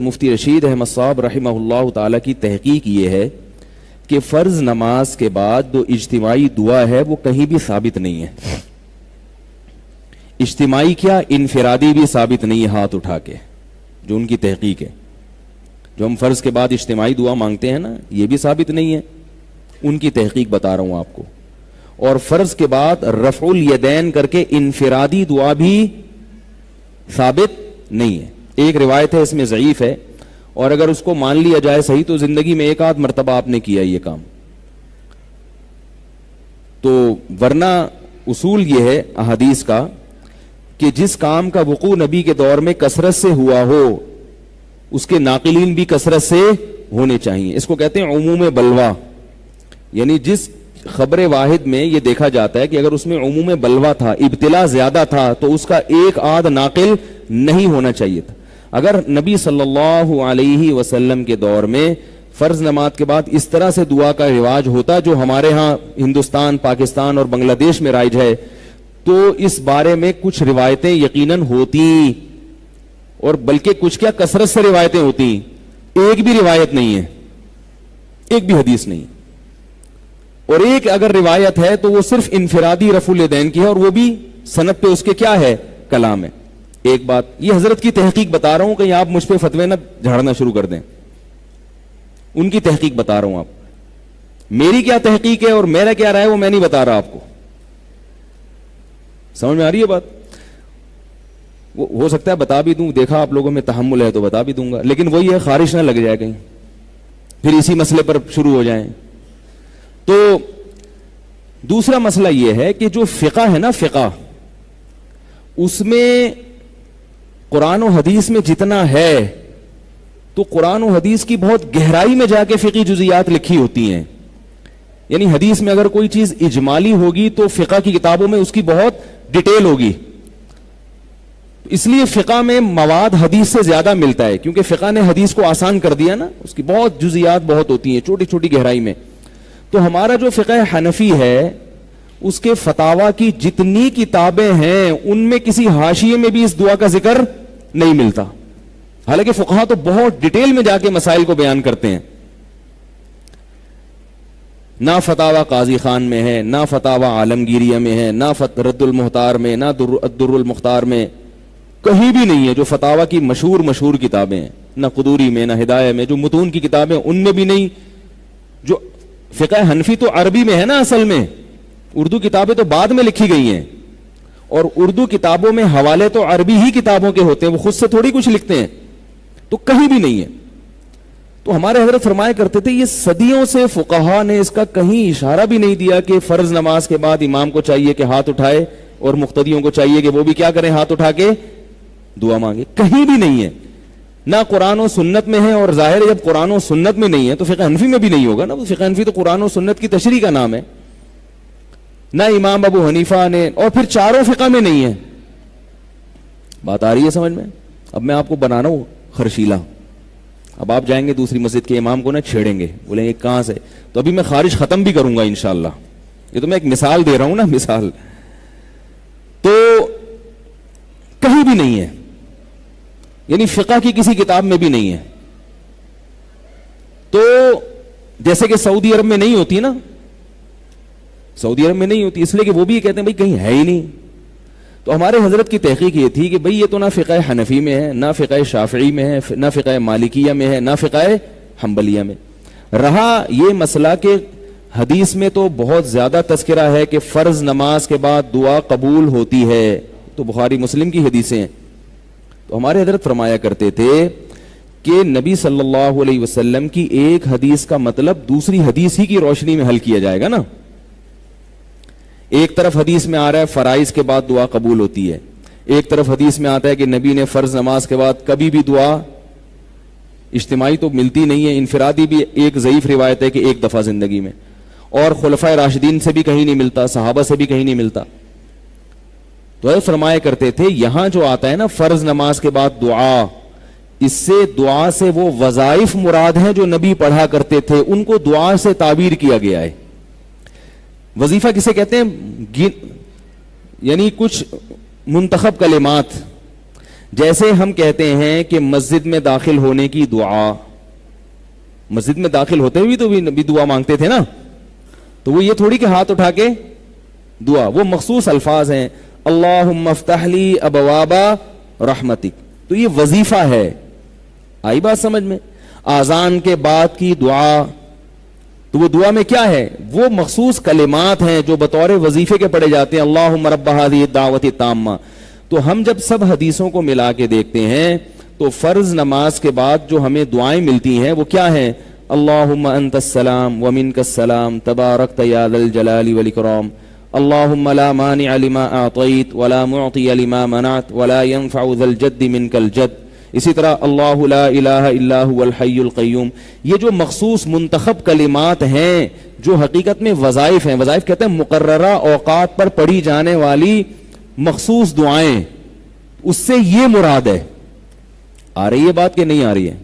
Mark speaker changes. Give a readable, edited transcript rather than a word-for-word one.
Speaker 1: مفتی رشید احمد صاحب رحمہ اللہ تعالیٰ کی تحقیق یہ ہے کہ فرض نماز کے بعد جو اجتماعی دعا ہے وہ کہیں بھی ثابت نہیں ہے. اجتماعی کیا، انفرادی بھی ثابت نہیں ہے ہاتھ اٹھا کے، جو ان کی تحقیق ہے. جو ہم فرض کے بعد اجتماعی دعا مانگتے ہیں نا، یہ بھی ثابت نہیں ہے. ان کی تحقیق بتا رہا ہوں آپ کو. اور فرض کے بعد رفع الیدین کر کے انفرادی دعا بھی ثابت نہیں ہے. ایک روایت ہے، اس میں ضعیف ہے، اور اگر اس کو مان لیا جائے صحیح تو زندگی میں ایک آدھ مرتبہ آپ نے کیا یہ کام. تو ورنہ اصول یہ ہے احادیث کا کہ جس کام کا وقوع نبی کے دور میں کثرت سے ہوا ہو اس کے ناقلین بھی کثرت سے ہونے چاہیے. اس کو کہتے ہیں عموم بلوا، یعنی جس خبر واحد میں یہ دیکھا جاتا ہے کہ اگر اس میں عموم بلوا تھا، ابتلا زیادہ تھا، تو اس کا ایک آدھ ناقل نہیں ہونا چاہیے تھا. اگر نبی صلی اللہ علیہ وسلم کے دور میں فرض نماز کے بعد اس طرح سے دعا کا رواج ہوتا جو ہمارے ہاں ہندوستان، پاکستان اور بنگلہ دیش میں رائج ہے، تو اس بارے میں کچھ روایتیں یقیناً ہوتی، اور بلکہ کچھ کیا کثرت سے روایتیں ہوتی. ایک بھی روایت نہیں ہے، ایک بھی حدیث نہیں. اور ایک اگر روایت ہے تو وہ صرف انفرادی رفع الیدین کی ہے، اور وہ بھی سند پہ اس کے کیا ہے، کلام ہے. ایک بات یہ حضرت کی تحقیق بتا رہا ہوں، کہیں آپ مجھ پہ فتوے نہ جھاڑنا شروع کر دیں. ان کی تحقیق بتا رہا ہوں. آپ میری کیا تحقیق ہے اور میرا کیا رائے وہ میں نہیں بتا رہا آپ کو. سمجھ میں آ رہی ہے بات؟ وہ ہو سکتا ہے بتا بھی دوں، دیکھا آپ لوگوں میں تحمل ہے تو بتا بھی دوں گا، لیکن وہی ہے خارش نہ لگ جائے کہیں پھر اسی مسئلے پر شروع ہو جائیں. تو دوسرا مسئلہ یہ ہے کہ جو فقہ ہے نا، فقہ اس میں قرآن و حدیث میں جتنا ہے تو قرآن و حدیث کی بہت گہرائی میں جا کے فقہی جزیات لکھی ہوتی ہیں. یعنی حدیث میں اگر کوئی چیز اجمالی ہوگی تو فقہ کی کتابوں میں اس کی بہت ڈیٹیل ہوگی. اس لیے فقہ میں مواد حدیث سے زیادہ ملتا ہے، کیونکہ فقہ نے حدیث کو آسان کر دیا نا، اس کی بہت جزیات بہت ہوتی ہیں، چھوٹی چھوٹی گہرائی میں. تو ہمارا جو فقہ حنفی ہے اس کے فتاوی کی جتنی کتابیں ہیں ان میں کسی حاشیے میں بھی اس دعا کا ذکر نہیں ملتا، حالانکہ فقہا تو بہت ڈیٹیل میں جا کے مسائل کو بیان کرتے ہیں. نہ فتاوی قاضی خان میں ہے، نہ فتاوی عالمگیریہ میں ہے، نہ رد المحتار میں، نہ الدر المختار میں، کہیں بھی نہیں ہے. جو فتاوی کی مشہور کتابیں ہیں، نہ قدوری میں، نہ ہدایہ میں، جو متون کی کتابیں ان میں بھی نہیں. جو فقہ حنفی تو عربی میں ہے نا، اصل میں اردو کتابیں تو بعد میں لکھی گئی ہیں، اور اردو کتابوں میں حوالے تو عربی ہی کتابوں کے ہوتے ہیں، وہ خود سے تھوڑی کچھ لکھتے ہیں. تو کہیں بھی نہیں ہے. تو ہمارے حضرت فرمایا کرتے تھے یہ صدیوں سے فقہا نے اس کا کہیں اشارہ بھی نہیں دیا کہ فرض نماز کے بعد امام کو چاہیے کہ ہاتھ اٹھائے اور مقتدیوں کو چاہیے کہ وہ بھی کیا کریں، ہاتھ اٹھا کے دعا مانگے. کہیں بھی نہیں ہے، نہ قرآن و سنت میں ہے. اور ظاہر ہے جب قرآن و سنت میں نہیں ہے تو فقہ حنفی میں بھی نہیں ہوگا نا. فقہ حنفی تو قرآن و سنت کی تشریح کا نام ہے. نہ امام ابو حنیفہ نے، اور پھر چاروں فقہ میں نہیں ہے. بات آ رہی ہے سمجھ میں؟ اب میں آپ کو بنانا ہوں خرشیلا. اب آپ جائیں گے دوسری مسجد کے امام کو نہ چھیڑیں گے، بولیں گے کہاں سے. تو ابھی میں خارج ختم بھی کروں گا انشاءاللہ. یہ تو میں ایک مثال دے رہا ہوں نا، مثال. تو کہیں بھی نہیں ہے، یعنی فقہ کی کسی کتاب میں بھی نہیں ہے. تو جیسے کہ سعودی عرب میں نہیں ہوتی نا، سعودی عرب میں نہیں ہوتی، اس لیے کہ وہ بھی یہ کہتے ہیں بھائی کہیں ہے ہی نہیں. تو ہمارے حضرت کی تحقیق یہ تھی کہ بھئی یہ تو نہ فقہ حنفی میں ہے، نہ فقہ شافعی میں ہے، نہ فقہ مالکیہ میں ہے، نہ فقہ حنبلیہ میں. رہا یہ مسئلہ کہ حدیث میں تو بہت زیادہ تذکرہ ہے کہ فرض نماز کے بعد دعا قبول ہوتی ہے، تو بخاری مسلم کی حدیثیں ہیں. تو ہمارے حضرت فرمایا کرتے تھے کہ نبی صلی اللہ علیہ وسلم کی ایک حدیث کا مطلب دوسری حدیث ہی کی روشنی میں حل کیا جائے گا نا. ایک طرف حدیث میں آ رہا ہے فرائض کے بعد دعا قبول ہوتی ہے، ایک طرف حدیث میں آتا ہے کہ نبی نے فرض نماز کے بعد کبھی بھی دعا، اجتماعی تو ملتی نہیں ہے، انفرادی بھی ایک ضعیف روایت ہے کہ ایک دفعہ زندگی میں، اور خلفائے راشدین سے بھی کہیں نہیں ملتا، صحابہ سے بھی کہیں نہیں ملتا. تو فرمایا کرتے تھے یہاں جو آتا ہے نا فرض نماز کے بعد دعا، اس سے دعا سے وہ وظائف مراد ہیں جو نبی پڑھا کرتے تھے، ان کو دعا سے تعبیر کیا گیا ہے. وظیفہ کسے کہتے ہیں؟ یعنی کچھ منتخب کلمات جیسے ہم کہتے ہیں کہ مسجد میں داخل ہونے کی دعا، مسجد میں داخل ہوتے ہوئے تو بھی دعا مانگتے تھے نا، تو وہ یہ تھوڑی کہ ہاتھ اٹھا کے دعا، وہ مخصوص الفاظ ہیں، اللہم افتح لی ابواب رحمتک، تو یہ وظیفہ ہے. آئی بات سمجھ میں؟ آذان کے بعد کی دعا، تو وہ دعا میں کیا ہے؟ وہ مخصوص کلمات ہیں جو بطور وظیفے کے پڑھے جاتے ہیں، اللہم رب ہذہ الدعوۃ التامہ. تو ہم جب سب حدیثوں کو ملا کے دیکھتے ہیں تو فرض نماز کے بعد جو ہمیں دعائیں ملتی ہیں وہ کیا ہیں؟ اللہم انت السلام ومنک السلام تبارکت یا ذا الجلال والاکرام، اللہم لا مانع لما اعطیت ولا معطی لما منعت ولا ينفع ذا الجد منک الجد. اسی طرح اللہ لا الہ الا هو الحی القیوم. یہ جو مخصوص منتخب کلمات ہیں جو حقیقت میں وظائف ہیں، وظائف کہتے ہیں مقررہ اوقات پر پڑھی جانے والی مخصوص دعائیں، اس سے یہ مراد ہے. آ رہی ہے بات کہ نہیں آ رہی ہے؟